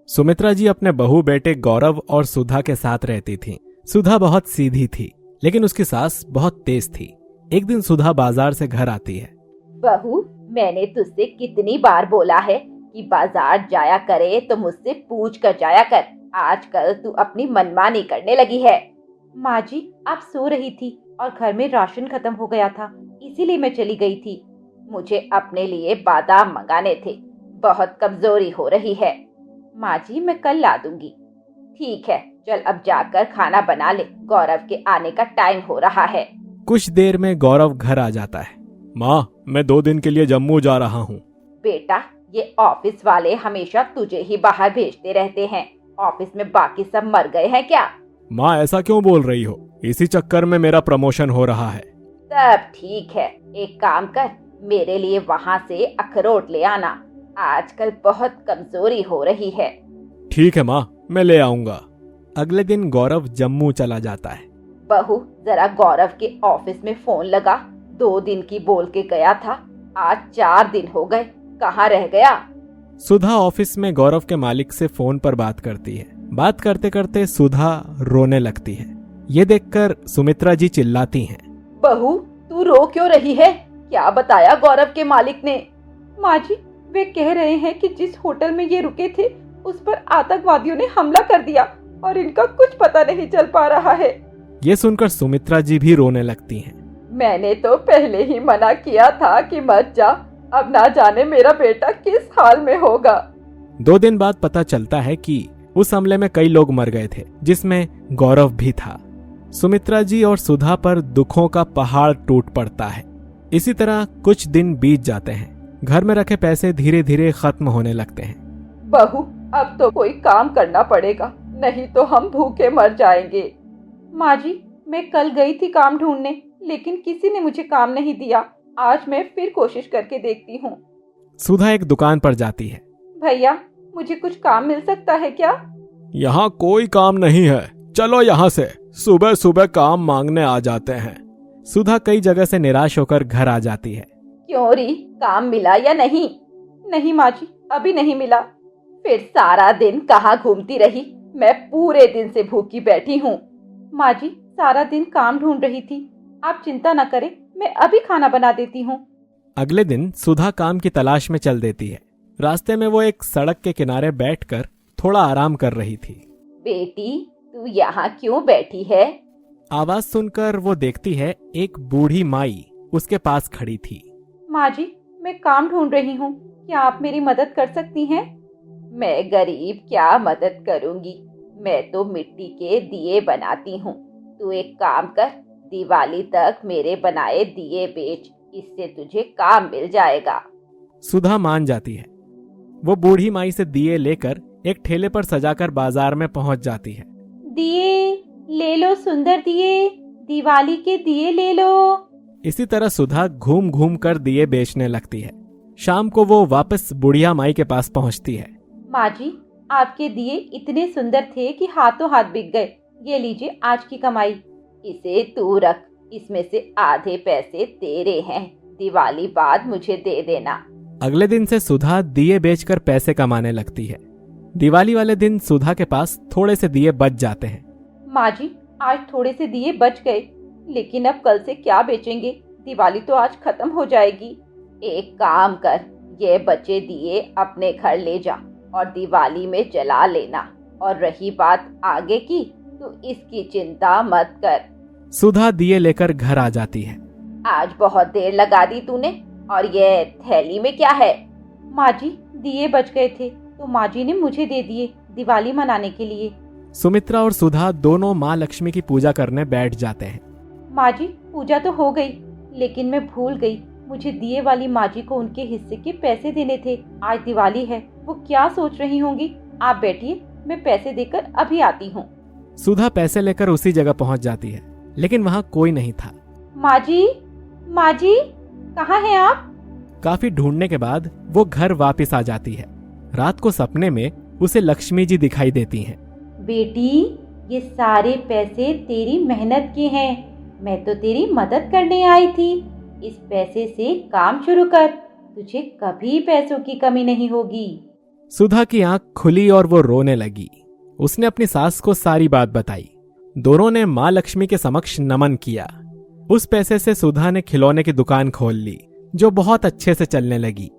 सुमित्रा जी अपने बहू बेटे गौरव और सुधा के साथ रहती थीं। सुधा बहुत सीधी थी, लेकिन उसकी सास बहुत तेज थी। एक दिन सुधा बाजार से घर आती है। बहू, मैंने तुझसे कितनी बार बोला है कि बाजार जाया करे तो मुझसे पूछ कर जाया कर। आजकल तू अपनी मनमानी करने लगी है। माँ जी, आप सो रही थी और घर में राशन खत्म हो गया था, इसीलिए मैं चली गई थी। मुझे अपने लिए बादाम मंगाने थे, बहुत कमजोरी हो रही है। माँ जी, मैं कल ला दूंगी। ठीक है, चल अब जाकर खाना बना ले, गौरव के आने का टाइम हो रहा है। कुछ देर में गौरव घर आ जाता है। माँ, मैं 2 दिन के लिए जम्मू जा रहा हूँ। बेटा, ये ऑफिस वाले हमेशा तुझे ही बाहर भेजते रहते हैं। ऑफिस में बाकी सब मर गए हैं क्या? माँ, ऐसा क्यों बोल रही हो? इसी चक्कर में मेरा प्रमोशन हो रहा है। तब ठीक है, एक काम कर, मेरे लिए वहाँ से अखरोट ले आना। आजकल बहुत कमजोरी हो रही है। ठीक है माँ, मैं ले आऊंगा। अगले दिन गौरव जम्मू चला जाता है। बहू, जरा गौरव के ऑफिस में फोन लगा। 2 दिन की बोल के गया था, आज 4 दिन हो गए, कहाँ रह गया? सुधा ऑफिस में गौरव के मालिक से फोन पर बात करती है। बात करते करते सुधा रोने लगती है। ये देखकर सुमित्रा जी चिल्लाती हैं। बहू, तू रो क्यों रही है? क्या बताया गौरव के मालिक ने? माँ जी, वे कह रहे हैं कि जिस होटल में ये रुके थे उस पर आतंकवादियों ने हमला कर दिया और इनका कुछ पता नहीं चल पा रहा है। ये सुनकर सुमित्रा जी भी रोने लगती हैं। मैंने तो पहले ही मना किया था कि मत जा, अब ना जाने मेरा बेटा किस हाल में होगा। 2 दिन बाद पता चलता है कि उस हमले में कई लोग मर गए थे, जिसमें गौरव भी था। सुमित्रा जी और सुधा पर दुखों का पहाड़ टूट पड़ता है। इसी तरह कुछ दिन बीत जाते हैं। घर में रखे पैसे धीरे धीरे खत्म होने लगते हैं। बहू, अब तो कोई काम करना पड़ेगा, नहीं तो हम भूखे मर जाएंगे। माँ जी, मैं कल गई थी काम ढूंढने, लेकिन किसी ने मुझे काम नहीं दिया। आज मैं फिर कोशिश करके देखती हूँ। सुधा एक दुकान पर जाती है। भैया, मुझे कुछ काम मिल सकता है क्या? यहाँ कोई काम नहीं है, चलो यहाँ से। सुबह सुबह काम मांगने आ जाते हैं। सुधा कई जगह से निराश होकर घर आ जाती है। क्यों री, काम मिला या नहीं? नहीं माँ जी, अभी नहीं मिला। फिर सारा दिन कहाँ घूमती रही? मैं पूरे दिन से भूखी बैठी हूँ। माँ जी, सारा दिन काम ढूंढ रही थी, आप चिंता न करें, मैं अभी खाना बना देती हूँ। अगले दिन सुधा काम की तलाश में चल देती है। रास्ते में वो एक सड़क के किनारे बैठकर थोड़ा आराम कर रही थी। बेटी, तू यहाँ क्यों बैठी है? आवाज सुनकर वो देखती है एक बूढ़ी माई उसके पास खड़ी थी। माँ जी, मैं काम ढूंढ रही हूँ, क्या आप मेरी मदद कर सकती हैं? मैं गरीब क्या मदद करूँगी, मैं तो मिट्टी के दिए बनाती हूँ। तू एक काम कर, दिवाली तक मेरे बनाए दिए बेच, इससे तुझे काम मिल जाएगा। सुधा मान जाती है। वो बूढ़ी माई से दिए लेकर एक ठेले पर सजाकर बाजार में पहुंच जाती है। दिए ले लो, सुंदर दिए, दिवाली के दिए ले लो। इसी तरह सुधा घूम घूम कर दिए बेचने लगती है। शाम को वो वापस बुढ़िया माई के पास पहुंचती है। माँ जी, आपके दिए इतने सुंदर थे कि हाथों हाथ बिक गए। ये लीजिए आज की कमाई, इसे तू रख, इसमें से आधे पैसे तेरे हैं, दिवाली बाद मुझे दे देना। अगले दिन से सुधा दिए बेचकर पैसे कमाने लगती है। दिवाली वाले दिन सुधा के पास थोड़े से दिए बच जाते हैं। माँ जी, आज थोड़े से दिए बच गए, लेकिन अब कल से क्या बेचेंगे? दिवाली तो आज खत्म हो जाएगी। एक काम कर, ये बचे दिए अपने घर ले जा और दिवाली में जला लेना। और रही बात आगे की, तो इसकी चिंता मत कर। सुधा दिए लेकर घर आ जाती है। आज बहुत देर लगा दी तूने, और ये थैली में क्या है? माँ जी, दिए बच गए थे तो माँ जी ने मुझे दे दिए दिवाली मनाने के लिए। सुमित्रा और सुधा दोनों माँ लक्ष्मी की पूजा करने बैठ जाते हैं। माँ जी, पूजा तो हो गई, लेकिन मैं भूल गई, मुझे दिए वाली माँ जी को उनके हिस्से के पैसे देने थे। आज दिवाली है, वो क्या सोच रही होंगी। आप बैठिए, मैं पैसे देकर अभी आती हूँ। सुधा पैसे लेकर उसी जगह पहुंच जाती है, लेकिन वहाँ कोई नहीं था। माँ जी, माँ जी, कहाँ हैं आप? काफी ढूंढने के बाद वो घर वापस आ जाती है। रात को सपने में उसे लक्ष्मी जी दिखाई देती हैं। बेटी, ये सारे पैसे तेरी मेहनत के हैं, मैं तो तेरी मदद करने आई थी। इस पैसे से काम शुरू कर, तुझे कभी पैसों की कमी नहीं होगी। सुधा की आंख खुली और वो रोने लगी। उसने अपनी सास को सारी बात बताई। दोनों ने मां लक्ष्मी के समक्ष नमन किया। उस पैसे से सुधा ने खिलौने की दुकान खोल ली, जो बहुत अच्छे से चलने लगी।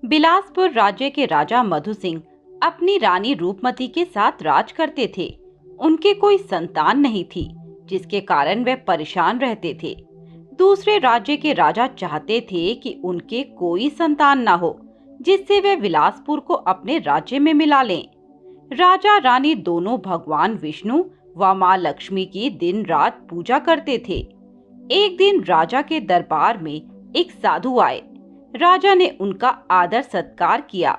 बिलासपुर राज्य के राजा मधु सिंह अपनी रानी रूपमती के साथ राज करते थे। उनके कोई संतान नहीं थी, जिसके कारण वे परेशान रहते थे। दूसरे राज्य के राजा चाहते थे कि उनके कोई संतान ना हो, जिससे वे बिलासपुर को अपने राज्य में मिला लें। राजा रानी दोनों भगवान विष्णु व मां लक्ष्मी की दिन रात पूजा करते थे। एक दिन राजा के दरबार में एक साधु आए। राजा ने उनका आदर सत्कार किया।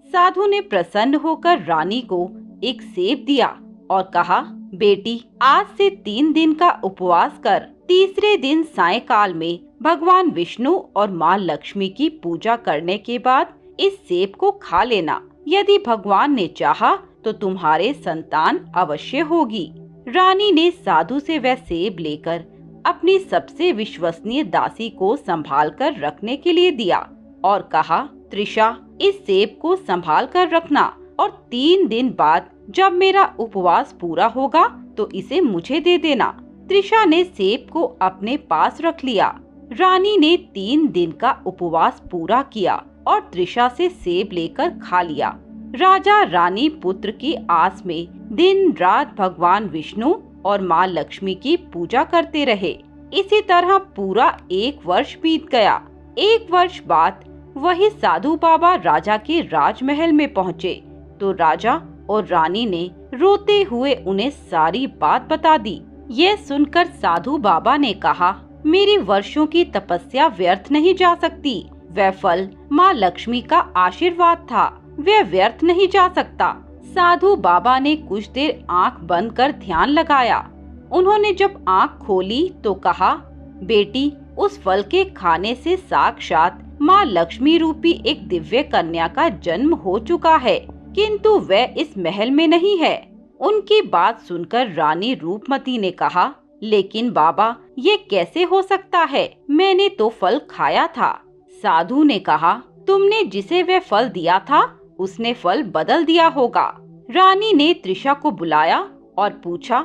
साधु ने प्रसन्न होकर रानी को एक सेब दिया और कहा, बेटी, आज से 3 दिन का उपवास कर तीसरे दिन सायंकाल में भगवान विष्णु और मां लक्ष्मी की पूजा करने के बाद इस सेब को खा लेना। यदि भगवान ने चाहा तो तुम्हारे संतान अवश्य होगी। रानी ने साधु से वह सेब लेकर अपनी सबसे विश्वसनीय दासी को संभाल कर रखने के लिए दिया और कहा, त्रिशा, इस सेब को संभाल कर रखना और 3 दिन बाद जब मेरा उपवास पूरा होगा तो इसे मुझे दे देना। त्रिशा ने सेब को अपने पास रख लिया। रानी ने 3 दिन का उपवास पूरा किया और त्रिशा से सेब लेकर खा लिया। राजा रानी पुत्र की आस में दिन रात भगवान विष्णु और मां लक्ष्मी की पूजा करते रहे। इसी तरह पूरा 1 वर्ष बीत गया। 1 वर्ष बाद वही साधु बाबा राजा के राजमहल में पहुँचे तो राजा और रानी ने रोते हुए उन्हें सारी बात बता दी। ये सुनकर साधु बाबा ने कहा, मेरी वर्षों की तपस्या व्यर्थ नहीं जा सकती। वह फल माँ लक्ष्मी का आशीर्वाद था, वह व्यर्थ नहीं जा सकता। साधु बाबा ने कुछ देर आंख बंद कर ध्यान लगाया। उन्होंने जब आंख खोली तो कहा, बेटी, उस फल के खाने से साक्षात माँ लक्ष्मी रूपी एक दिव्य कन्या का जन्म हो चुका है, किंतु वह इस महल में नहीं है। उनकी बात सुनकर रानी रूपमती ने कहा, लेकिन बाबा, ये कैसे हो सकता है? मैंने तो फल खाया था। साधु ने कहा, तुमने जिसे वह फल दिया था उसने फल बदल दिया होगा। रानी ने त्रिशा को बुलाया और पूछा।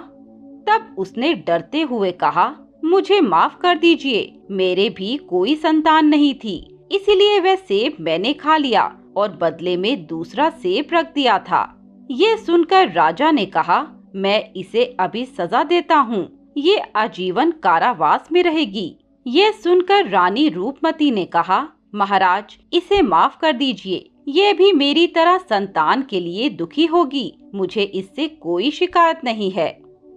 तब उसने डरते हुए कहा, मुझे माफ कर दीजिए, मेरे भी कोई संतान नहीं थी, इसीलिए वह सेब मैंने खा लिया और बदले में दूसरा सेब रख दिया था। ये सुनकर राजा ने कहा, मैं इसे अभी सजा देता हूँ, ये आजीवन कारावास में रहेगी। ये सुनकर रानी रूपमती ने कहा, महाराज, इसे माफ कर दीजिए, ये भी मेरी तरह संतान के लिए दुखी होगी, मुझे इससे कोई शिकायत नहीं है।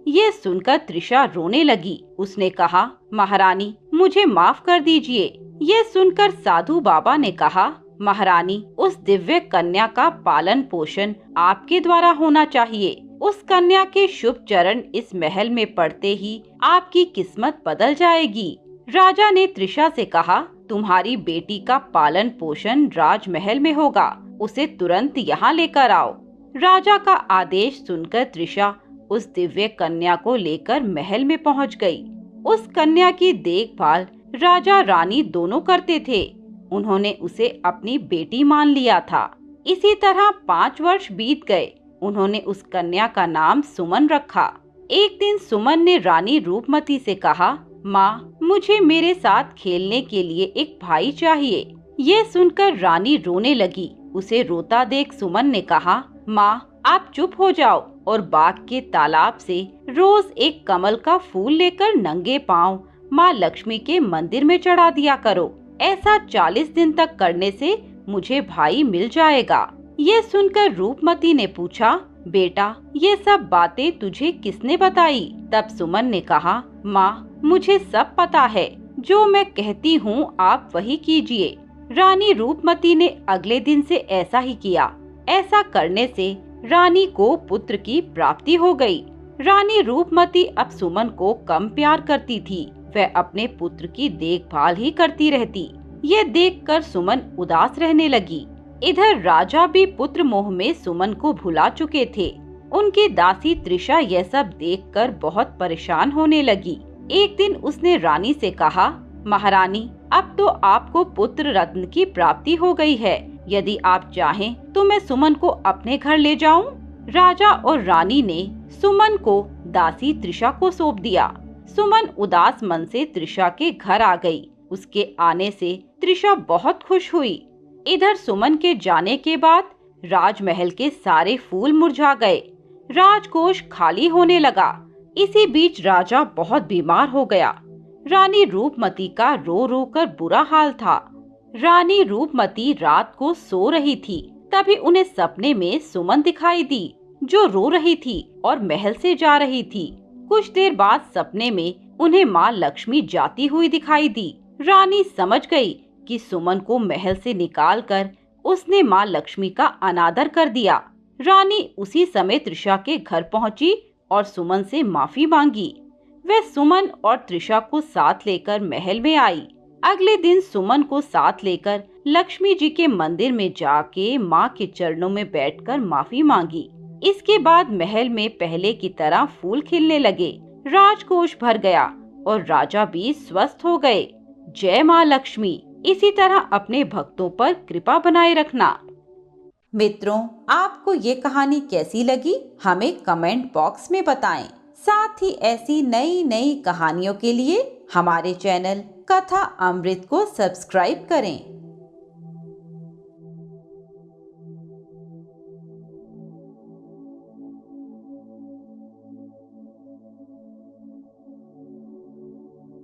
ये सुनकर त्रिशा रोने लगी। उसने कहा, महारानी, मुझे माफ कर दीजिए। ये सुनकर साधु बाबा ने कहा, महारानी, उस दिव्य कन्या का पालन पोषण आपके द्वारा होना चाहिए। उस कन्या के शुभ चरण इस महल में पड़ते ही आपकी किस्मत बदल जाएगी। राजा ने त्रिशा से कहा, तुम्हारी बेटी का पालन पोषण राजमहल में होगा, उसे तुरंत यहाँ लेकर आओ। राजा का आदेश सुनकर त्रिशा उस दिव्य कन्या को लेकर महल में पहुँच गई। उस कन्या की देखभाल राजा रानी दोनों करते थे। उन्होंने उसे अपनी बेटी मान लिया था। इसी तरह 5 वर्ष बीत गए। उन्होंने उस कन्या का नाम सुमन रखा। एक दिन सुमन ने रानी रूपमती से कहा, माँ, मुझे मेरे साथ खेलने के लिए एक भाई चाहिए। ये सुनकर रानी रोने लगी। उसे रोता देख सुमन ने कहा, माँ, आप चुप हो जाओ और बाग के तालाब से रोज एक कमल का फूल लेकर नंगे पांव माँ लक्ष्मी के मंदिर में चढ़ा दिया करो। ऐसा 40 दिन तक करने से मुझे भाई मिल जाएगा। ये सुनकर रूपमती ने पूछा, बेटा, ये सब बातें तुझे किसने बताई? तब सुमन ने कहा, माँ, मुझे सब पता है, जो मैं कहती हूँ आप वही कीजिए। रानी रूपमती ने अगले दिन से ऐसा ही किया। ऐसा करने से रानी को पुत्र की प्राप्ति हो गई। रानी रूपमती अब सुमन को कम प्यार करती थी। वह अपने पुत्र की देखभाल ही करती रहती। ये देखकर सुमन उदास रहने लगी। इधर राजा भी पुत्र मोह में सुमन को भुला चुके थे। उनकी दासी त्रिशा यह सब देखकर बहुत परेशान होने लगी। एक दिन उसने रानी से कहा, महारानी, अब तो आपको पुत्र रत्न की प्राप्ति हो गई है, यदि आप चाहें तो मैं सुमन को अपने घर ले जाऊं। राजा और रानी ने सुमन को दासी त्रिशा को सौंप दिया। सुमन उदास मन से त्रिशा के घर आ गई। उसके आने से त्रिशा बहुत खुश हुई। इधर सुमन के जाने के बाद राजमहल के सारे फूल मुरझा गए। राजकोष खाली होने लगा। इसी बीच राजा बहुत बीमार हो गया। रानी रूपमती का रो रो कर बुरा हाल था। रानी रूपमती रात को सो रही थी, तभी उन्हें सपने में सुमन दिखाई दी, जो रो रही थी और महल से जा रही थी। कुछ देर बाद सपने में उन्हें माँ लक्ष्मी जाती हुई दिखाई दी। रानी समझ गई कि सुमन को महल से निकालकर उसने माँ लक्ष्मी का अनादर कर दिया। रानी उसी समय त्रिशा के घर पहुंची और सुमन से माफी मांगी। वह सुमन और त्रिशा को साथ लेकर महल में आई। अगले दिन सुमन को साथ लेकर लक्ष्मी जी के मंदिर में जाके माँ के चरणों में बैठकर माफी मांगी। इसके बाद महल में पहले की तरह फूल खिलने लगे, राजकोष भर गया और राजा भी स्वस्थ हो गए। जय माँ लक्ष्मी। इसी तरह अपने भक्तों पर कृपा बनाए रखना। मित्रों, आपको ये कहानी कैसी लगी हमें कमेंट बॉक्स में बताएं। साथ ही ऐसी नई नई कहानियों के लिए हमारे चैनल कथा अमृत को सब्सक्राइब करें।